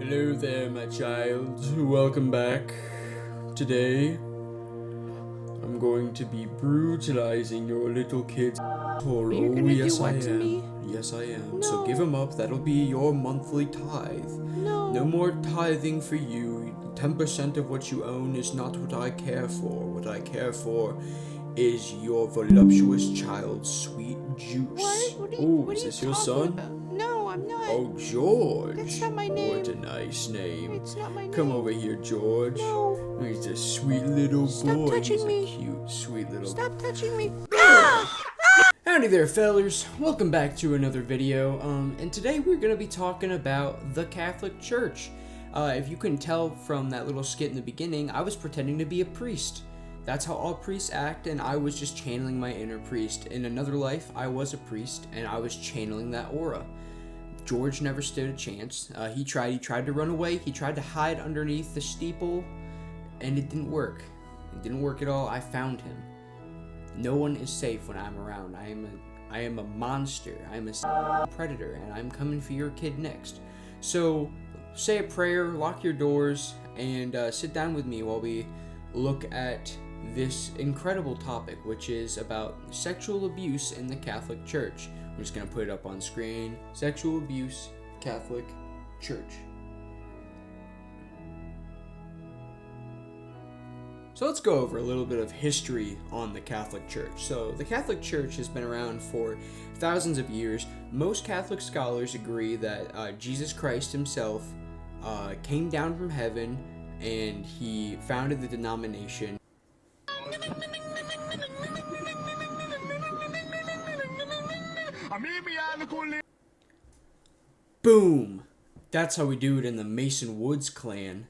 Hello there, my child. Welcome back. Today, I'm going to be brutalizing your little kid's asshole. You're gonna Yes, do what I to am. me? Yes, I am. No. So give him up. That'll be your monthly tithe. No. No more tithing for you. 10% of what you own is not what I care for. What I care for is your voluptuous child's sweet juice. What Oh, are is you this your talking son? about? No, I'm not. Oh, George. That's not my What a name. nice name. It's not my name. Come over here, George. No. He's a sweet little Stop boy. touching He's me. a cute, sweet little. Stop touching me. Howdy there, fellers. Welcome back to another video. And today we're gonna be talking about the Catholic Church. If you couldn't tell from that little skit in the beginning, I was pretending to be a priest. That's how all priests act, and I was just channeling my inner priest. In another life, I was a priest, and I was channeling that aura. George never stood a chance. He tried to run away. He tried to hide underneath the steeple, and it didn't work. It didn't work at all. I found him. No one is safe when I'm around. I am a monster. I am a predator, and I'm coming for your kid next. So, say a prayer, lock your doors, and sit down with me while we look at this incredible topic, which is about sexual abuse in the Catholic Church. I'm just going to put it up on screen. Sexual abuse, Catholic Church. So let's go over a little bit of history on the Catholic Church. So the Catholic Church has been around for thousands of years. Most Catholic scholars agree that Jesus Christ himself came down from heaven and he founded the denomination. Boom! That's how we do it in the Mason Woods clan.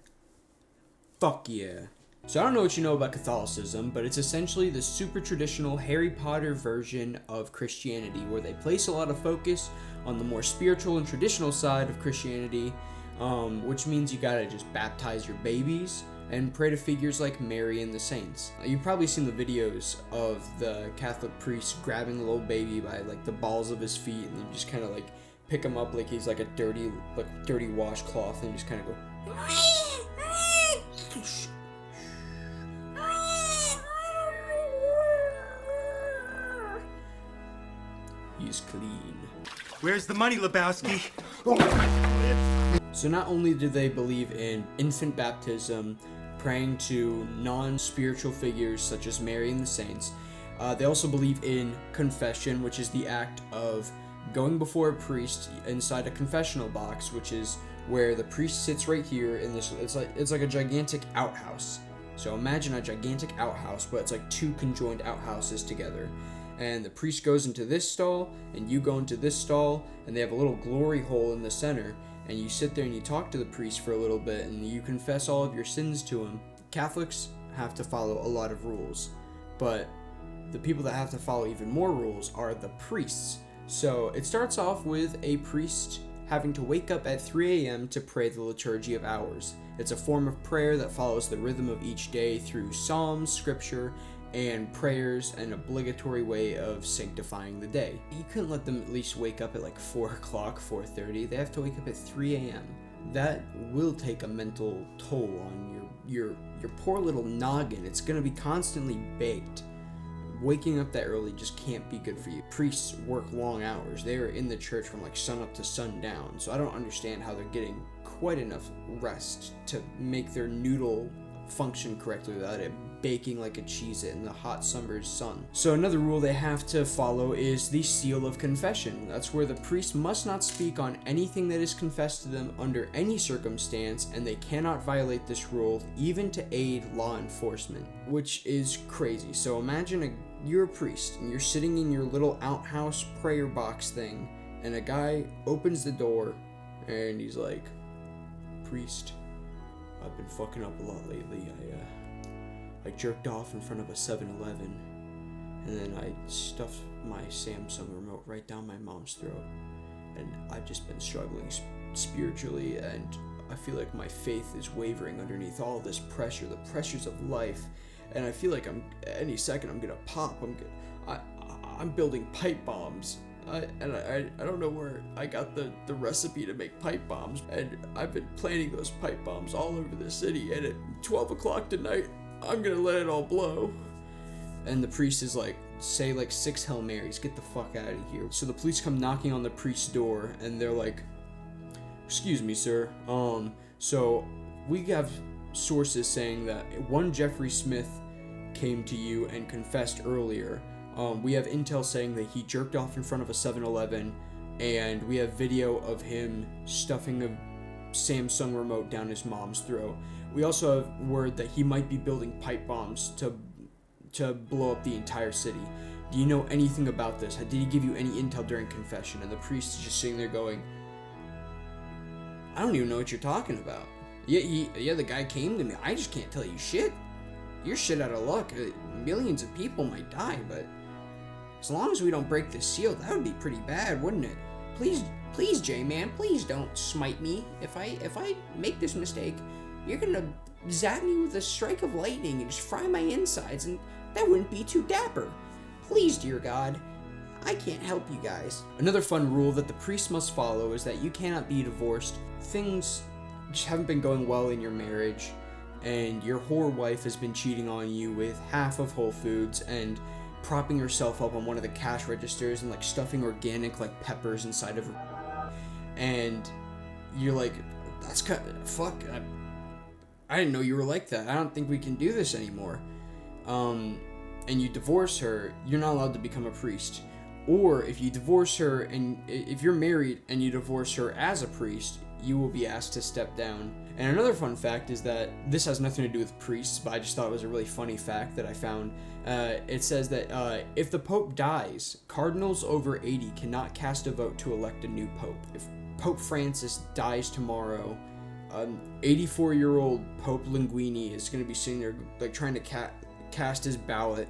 Fuck yeah. So I don't know what you know about Catholicism, but it's essentially the super traditional Harry Potter version of Christianity, where they place a lot of focus on the more spiritual and traditional side of Christianity, which means you gotta just baptize your babies and pray to figures like Mary and the saints. You've probably seen the videos of the Catholic priest grabbing the little baby by like the balls of his feet, and they just kind of like pick him up like he's like a dirty washcloth, and just kind of go. He's clean. Where's the money, Lebowski? So not only do they believe in infant baptism, praying to non-spiritual figures such as Mary and the saints, they also believe in confession, which is the act of going before a priest inside a confessional box, which is where the priest sits right here in this. It's like a gigantic outhouse. So imagine a gigantic outhouse, but it's like two conjoined outhouses together. And the priest goes into this stall, and you go into this stall, and they have a little glory hole in the center, and you sit there and you talk to the priest for a little bit, and you confess all of your sins to him. Catholics have to follow a lot of rules, but the people that have to follow even more rules are the priests. So it starts off with a priest having to wake up at 3 a.m. to pray the Liturgy of Hours. It's a form of prayer that follows the rhythm of each day through psalms, scripture, and prayers, an obligatory way of sanctifying the day. You couldn't let them at least wake up at like 4 o'clock, 4:30. They have to wake up at 3 a.m. That will take a mental toll on your poor little noggin. It's gonna be constantly baked. Waking up that early just can't be good for you. Priests work long hours. They are in the church from like sun up to sundown. So I don't understand how they're getting quite enough rest to make their noodle function correctly without it baking like a Cheez-It in the hot summer's sun. So another rule they have to follow is the seal of confession. That's where the priest must not speak on anything that is confessed to them under any circumstance, and they cannot violate this rule even to aid law enforcement, which is crazy. So imagine you're a priest and you're sitting in your little outhouse prayer box thing, and a guy opens the door and he's like, "Priest, I've been fucking up a lot lately. I jerked off in front of a 7-Eleven, and then I stuffed my Samsung remote right down my mom's throat, and I've just been struggling spiritually, and I feel like my faith is wavering underneath all this pressure, the pressures of life, and I feel like any second I'm gonna pop. I'm building pipe bombs I don't know where I got the recipe to make pipe bombs, and I've been planting those pipe bombs all over the city, and at 12 o'clock tonight, I'm gonna let it all blow. And the priest is like, say like 6 Hail Marys, get the fuck out of here. So the police come knocking on the priest's door, and they're like, excuse me, sir, so we have sources saying that one Jeffrey Smith came to you and confessed earlier. We have intel saying that he jerked off in front of a 7-Eleven, and we have video of him stuffing a Samsung remote down his mom's throat. We also have word that he might be building pipe bombs to blow up the entire city. Do you know anything about this? Did he give you any intel during confession? And the priest is just sitting there going, I don't even know what you're talking about. Yeah, the guy came to me. I just can't tell you shit. You're shit out of luck. Millions of people might die, but as long as we don't break this seal, that would be pretty bad, wouldn't it? Please, J-Man, please don't smite me. If I make this mistake, you're gonna zap me with a strike of lightning and just fry my insides, and that wouldn't be too dapper. Please, dear God, I can't help you guys. Another fun rule that the priest must follow is that you cannot be divorced. Things just haven't been going well in your marriage, and your whore wife has been cheating on you with half of Whole Foods and propping herself up on one of the cash registers and like stuffing organic like peppers inside of her, and you're like, that's kind of fuck. I didn't know you were like that. I don't think we can do this anymore. And you divorce her, you're not allowed to become a priest. Or if you divorce her, and if you're married and you divorce her as a priest, you will be asked to step down. And another fun fact is that this has nothing to do with priests, but I just thought it was a really funny fact that I found. It says that if the Pope dies, cardinals over 80 cannot cast a vote to elect a new Pope. If Pope Francis dies tomorrow, 84-year-old Pope Linguini is going to be sitting there like trying to cast his ballot,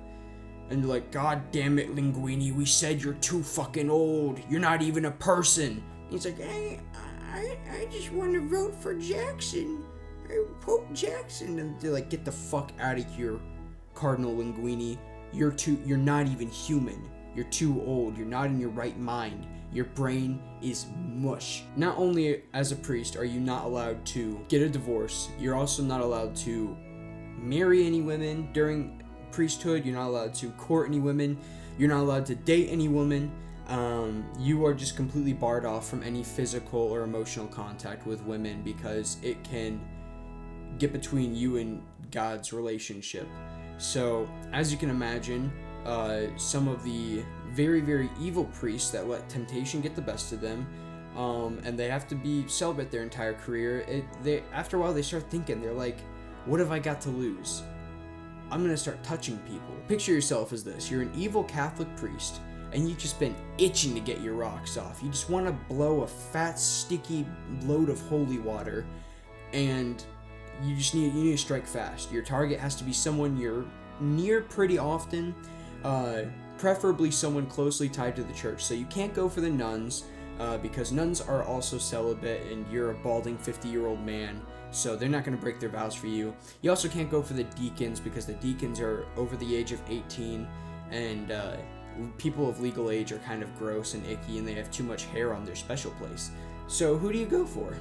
and you're like, God damn it, Linguini, we said you're too fucking old. You're not even a person. He's like, I just want to vote for Jackson, Pope Jackson. And they're like, get the fuck out of here, Cardinal Linguini. You're not even human. You're too old. You're not in your right mind. Your brain is mush. Not only as a priest are you not allowed to get a divorce, you're also not allowed to marry any women during priesthood. You're not allowed to court any women. You're not allowed to date any woman. You are just completely barred off from any physical or emotional contact with women because it can get between you and God's relationship. So, as you can imagine, some of the very, very evil priests that let temptation get the best of them, and they have to be celibate their entire career, after a while they start thinking, they're like, what have I got to lose? I'm gonna start touching people. Picture yourself as this. You're an evil Catholic priest, and you've just been itching to get your rocks off. You just want to blow a fat, sticky load of holy water, and you need to strike fast. Your target has to be someone you're near pretty often, preferably someone closely tied to the church. So you can't go for the nuns, because nuns are also celibate, and you're a balding 50-year-old man, so they're not going to break their vows for you. You also can't go for the deacons, because the deacons are over the age of 18, and people of legal age are kind of gross and icky, and they have too much hair on their special place. So who do you go for?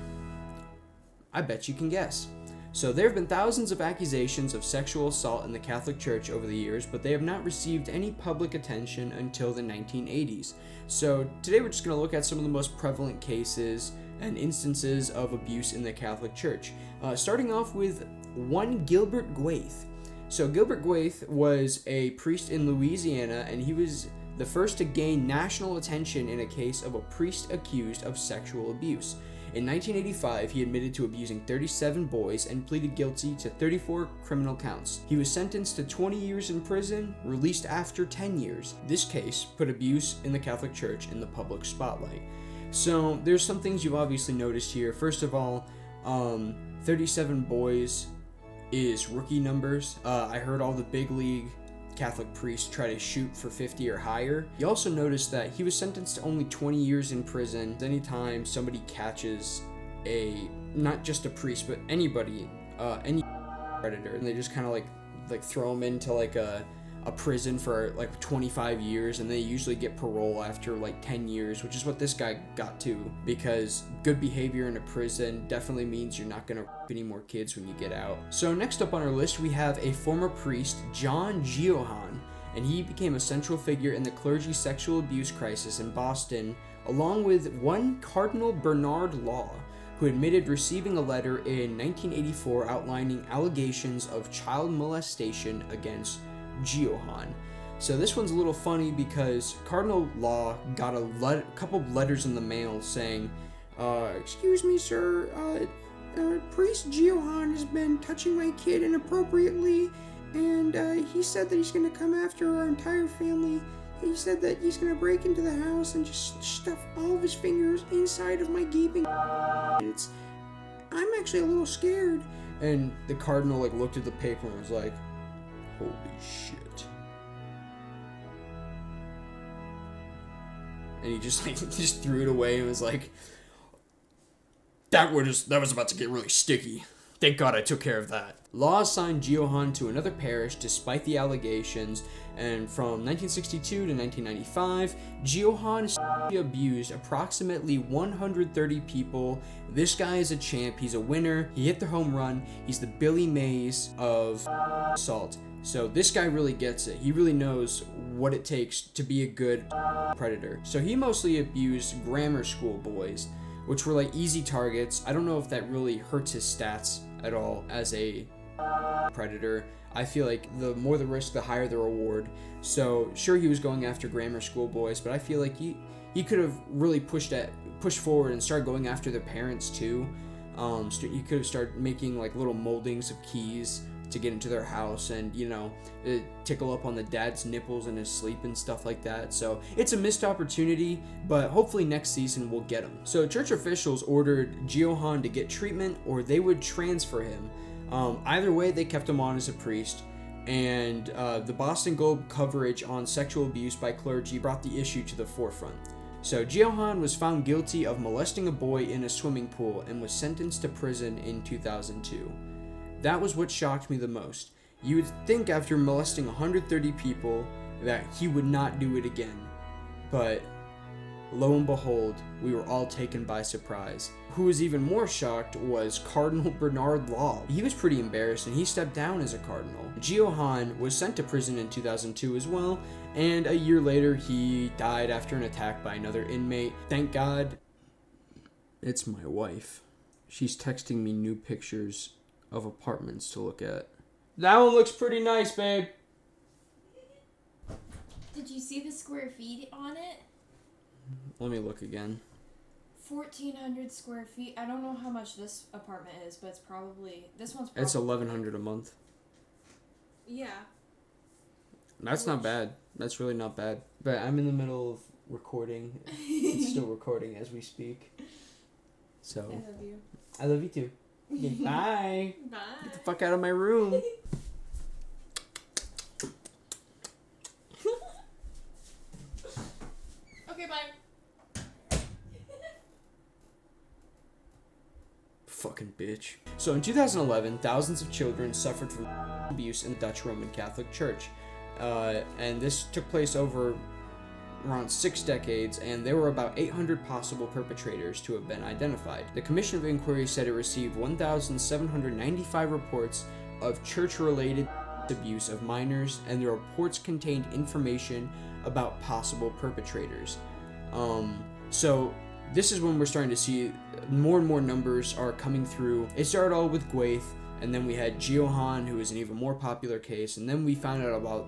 I bet you can guess. So there have been thousands of accusations of sexual assault in the Catholic Church over the years, but they have not received any public attention until the 1980s. So today we're just going to look at some of the most prevalent cases and instances of abuse in the Catholic Church. Starting off with one Gilbert Gwaith. So Gilbert Gwaith was a priest in Louisiana, and he was the first to gain national attention in a case of a priest accused of sexual abuse. In 1985, he admitted to abusing 37 boys and pleaded guilty to 34 criminal counts. He was sentenced to 20 years in prison, released after 10 years. This case put abuse in the Catholic Church in the public spotlight. So there's some things you've obviously noticed here. First of all, 37 boys is rookie numbers. I heard all the big league Catholic priests try to shoot for 50 or higher. You also notice that he was sentenced to only 20 years in prison. Anytime somebody catches not just a priest, but anybody, any predator, and they just kind of like throw him into like a a prison for like 25 years, and they usually get parole after like 10 years, which is what this guy got too, because good behavior in a prison definitely means you're not gonna rape any more kids when you get out. So next up on our list, we have a former priest, John Giohan, and he became a central figure in the clergy sexual abuse crisis in Boston, along with one Cardinal Bernard Law, who admitted receiving a letter in 1984 outlining allegations of child molestation against Giohan. So this one's a little funny because Cardinal Law got a couple of letters in the mail saying, excuse me, sir, Priest Giohan has been touching my kid inappropriately, and he said that he's going to come after our entire family. He said that he's going to break into the house and just stuff all of his fingers inside of my gaping. I'm actually a little scared. And the cardinal like looked at the paper and was like, holy shit. And he just like just threw it away and was like, that was about to get really sticky. Thank God I took care of that. Law assigned Giohan to another parish despite the allegations, and from 1962 to 1995, Giohan abused approximately 130 people. This guy is a champ. He's a winner. He hit the home run. He's the Billy Mays of assault. So this guy really gets it. He really knows what it takes to be a good predator. So he mostly abused grammar school boys, which were like easy targets. I don't know if that really hurts his stats at all as a predator. I feel like the more the risk, the higher the reward. So sure, he was going after grammar school boys, but I feel like he could have really pushed forward and started going after their parents too. He could have started making like little moldings of keys to get into their house and, you know, tickle up on the dad's nipples in his sleep and stuff like that. So it's a missed opportunity, but hopefully next season we'll get him. So church officials ordered Giohan to get treatment or they would transfer him. Either way, they kept him on as a priest. And the Boston Globe coverage on sexual abuse by clergy brought the issue to the forefront. So Giohan was found guilty of molesting a boy in a swimming pool and was sentenced to prison in 2002. That was what shocked me the most. You would think after molesting 130 people that he would not do it again. But lo and behold, we were all taken by surprise. Who was even more shocked was Cardinal Bernard Law. He was pretty embarrassed and he stepped down as a cardinal. Giohan was sent to prison in 2002 as well, and a year later he died after an attack by another inmate. Thank God. It's my wife. She's texting me new pictures of apartments to look at. That one looks pretty nice, babe. Did you see the square feet on it? Let me look again. 1,400 square feet. I don't know how much this apartment is, but it's probably... This one's probably... It's $1,100 a month. Yeah. That's not bad. That's really not bad. But I'm in the middle of recording. It's still recording as we speak. So... I love you. I love you too. Okay, bye. Bye. Get the fuck out of my room. Okay, bye. Fucking bitch. So in 2011, thousands of children suffered from abuse in the Dutch Roman Catholic Church. And this took place over around 6 decades, and there were about 800 possible perpetrators to have been identified. The Commission of Inquiry said it received 1,795 reports of church-related abuse of minors, and the reports contained information about possible perpetrators. So this is when we're starting to see more and more numbers are coming through. It started all with Gwaith, and then we had Giohan, who is an even more popular case, and then we found out about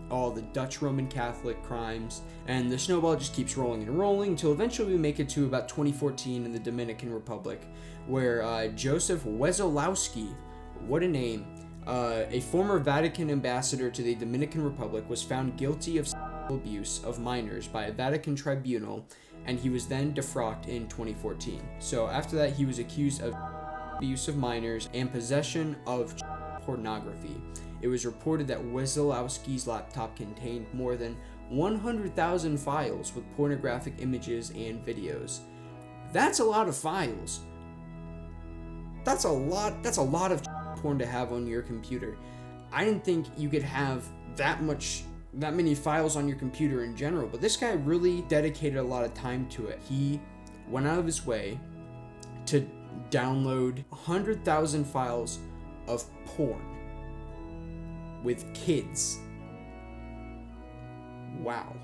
all the Dutch Roman Catholic crimes, and the snowball just keeps rolling and rolling until eventually we make it to about 2014 in the Dominican Republic, where Joseph Wesolowski, what a name, a former Vatican ambassador to the Dominican Republic, was found guilty of sexual abuse of minors by a Vatican tribunal, and he was then defrocked in 2014. So after that, he was accused of abuse of minors and possession of pornography. It was reported that Wesolowski's laptop contained more than 100,000 files with pornographic images and videos. That's a lot of files. That's a lot of porn to have on your computer. I didn't think you could have that many files on your computer in general, but this guy really dedicated a lot of time to it. He went out of his way to download 100,000 files of porn with kids. Wow.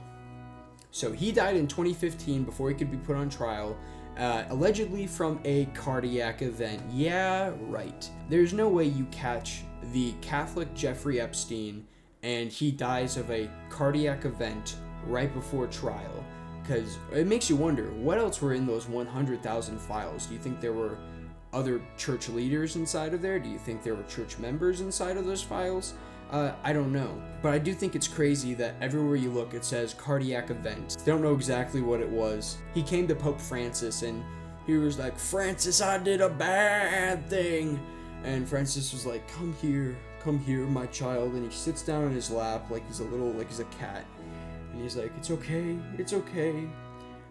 So he died in 2015 before he could be put on trial, allegedly from a cardiac event. Yeah, right. There's no way you catch the Catholic Jeffrey Epstein and he dies of a cardiac event right before trial, because it makes you wonder, what else were in those 100,000 files? Do you think there were other church leaders inside of there? Do you think there were church members inside of those files? I don't know, but I do think it's crazy that everywhere you look it says cardiac event. They don't know exactly what it was. He came to Pope Francis and he was like, "Francis, I did a bad thing." And Francis was like, come here, my child." And he sits down in his lap like he's a cat. And he's like, it's okay.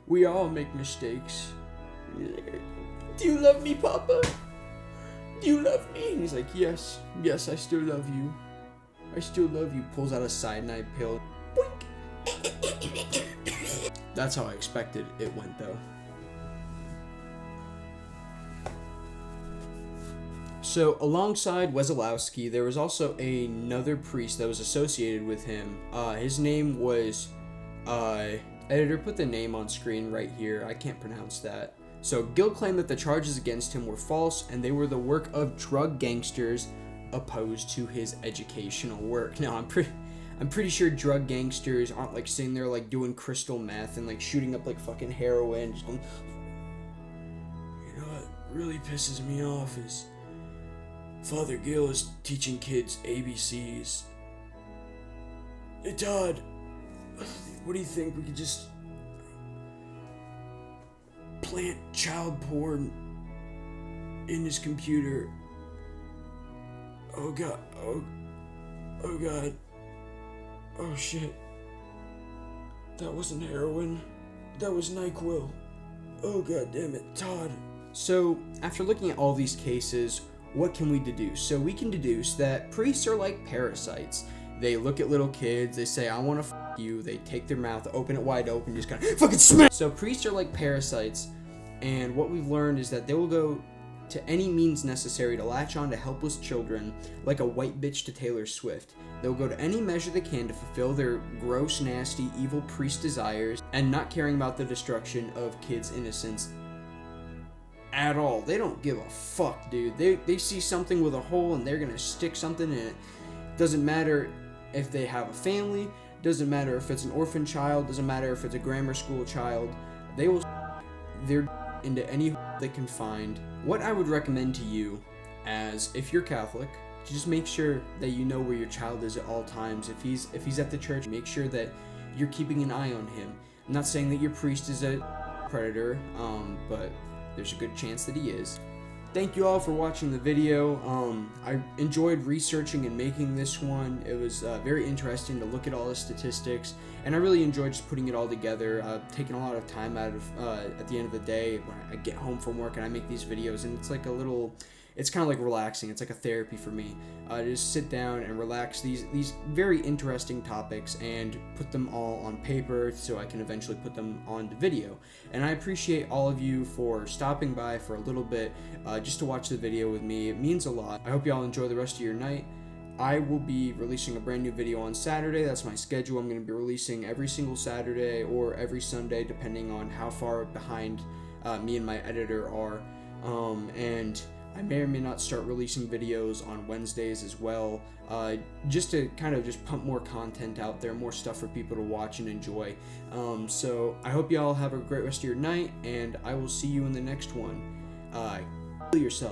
We all make mistakes. "Do you love me, Papa? Do you love me?" And he's like, yes, I still love you. I still love you. Pulls out a cyanide pill. Boink. That's how I expected it went, though. So, alongside Wesolowski, there was also another priest that was associated with him. His name was, editor, put the name on screen right here. I can't pronounce that. So, Gill claimed that the charges against him were false, and they were the work of drug gangsters opposed to his educational work. Now, I'm pretty sure drug gangsters aren't like sitting there like doing crystal meth and like shooting up like fucking heroin. Just going, you know what really pisses me off is Father Gill is teaching kids ABCs. Hey Todd, what do you think we could just plant child porn in his computer? Oh god, oh god, oh shit, that wasn't heroin, that was NyQuil, oh god damn it, Todd. So, after looking at all these cases, what can we deduce? So we can deduce that priests are like parasites. They look at little kids, they say, I want to f*** you, they take their mouth, open it wide open, just kind of fucking smash. So priests are like parasites, and what we've learned is that they will go to any means necessary to latch on to helpless children, like a white bitch to Taylor Swift. They'll go to any measure they can to fulfill their gross, nasty, evil priest desires, and not caring about the destruction of kids' innocence at all. They don't give a fuck, dude. They see something with a hole and they're gonna stick something in it. Doesn't matter if they have a family, doesn't matter if it's an orphan child, doesn't matter if it's a grammar school child. They will their into any they can find. What I would recommend to you, as if you're Catholic, just make sure that you know where your child is at all times. If he's at the church, make sure that you're keeping an eye on him. I'm not saying that your priest is a predator, but there's a good chance that he is. Thank you all for watching the video. I enjoyed researching and making this one. It was very interesting to look at all the statistics, and I really enjoyed just putting it all together, taking a lot of time out of at the end of the day when I get home from work and I make these videos, and it's like a little, it's kind of like relaxing. It's like a therapy for me. Just sit down and relax these very interesting topics and put them all on paper so I can eventually put them on the video. And I appreciate all of you for stopping by for a little bit just to watch the video with me. It means a lot. I hope you all enjoy the rest of your night. I will be releasing a brand new video on Saturday. That's my schedule. I'm going to be releasing every single Saturday or every Sunday depending on how far behind me and my editor are. And I may or may not start releasing videos on Wednesdays as well, just to kind of just pump more content out there, more stuff for people to watch and enjoy. So I hope you all have a great rest of your night, and I will see you in the next one. Kill yourself.